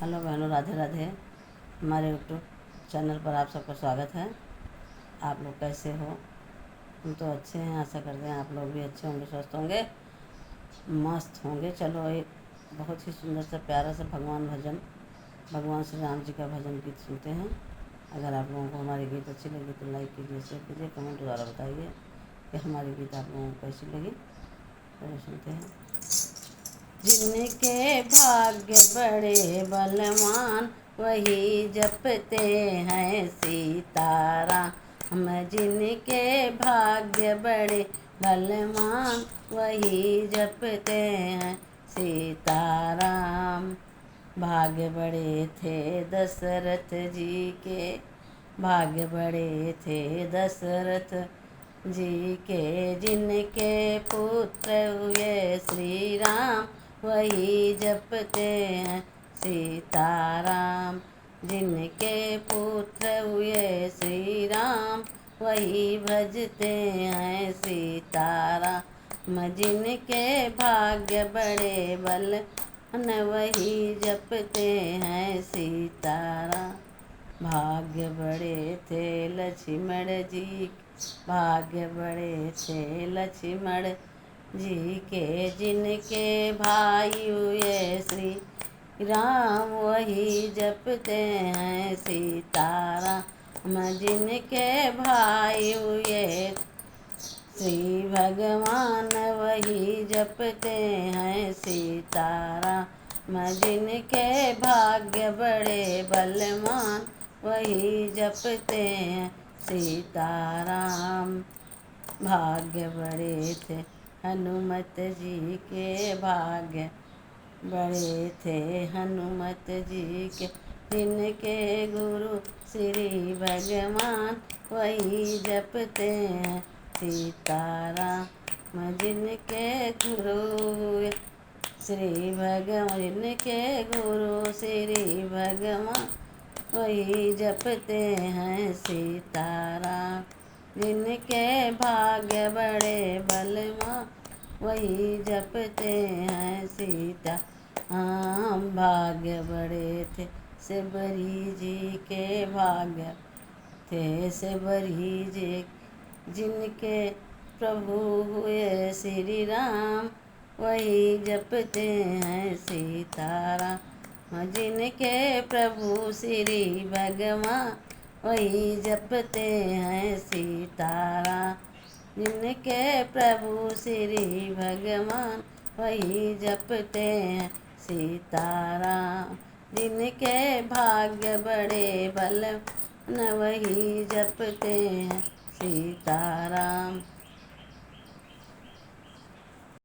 Hello बहनों, राधे राधे। हमारे YouTube channel पर आप सबका स्वागत है। आप लोग कैसे हो? हम तो अच्छे हैं। आशा करते हैं आप लोग भी अच्छे होंगे, स्वस्थ होंगे, मस्त होंगे। चलो, एक बहुत ही सुंदर सा प्यारा सा भगवान श्री राम जी का भजन गीत सुनते हैं। अगर आप लोगों को हमारी गीत अच्छी लगी तो लाइक कीजिए, शेयर कीजिए, कमेंट द्वारा बताइए कि हमारी गीत आप लोगों को कैसी लगी। चलो सुनते हैं। जिनके भाग्य बड़े बलवान वही जपते हैं सीताराम। जिनके भाग्य बड़े बलवान वही जपते हैं सीताराम। भाग्य बड़े थे दशरथ जी के, भाग्य बड़े थे दशरथ जी के, जिनके पुत्र हुए श्री राम वही जपते हैं सीताराम। जिनके पुत्र हुए श्री राम वही भजते हैं सीताराम। जिनके भाग्य बड़े बल वही जपते हैं सीताराम। भाग्य बड़े थे लक्ष्मण जी, भाग्य बड़े थे लक्ष्मण जी के, जिनके भाई हुए श्री राम वही जपते हैं सीताराम। जिनके भाई हुए श्री भगवान वही जपते हैं सीताराम। जिनके भाग्य बड़े बलवान वही जपते हैं सीताराम। भाग्य बड़े थे हनुमत जी के, भाग्य बड़े थे हनुमत जी के, जिनके गुरु श्री भगवान वही जपते हैं सीताराम। जिनके गुरु श्री भगवान, जिनके गुरु श्री भगवान वही जपते हैं सीताराम। जिनके भाग्य बड़े बलवान वही जपते हैं सीता। भाग्य बड़े थे सबरी जी के, भाग्य थे सबरी जी, जिनके प्रभु हुए श्री राम वही जपते हैं सीताराम। जिनके प्रभु श्री भगवान वही जपते हैं सीताराम। जिनके प्रभु श्री भगवान वही जपते हैं सीताराम। जिनके भाग्य बड़े बल वही जपते हैं सीताराम।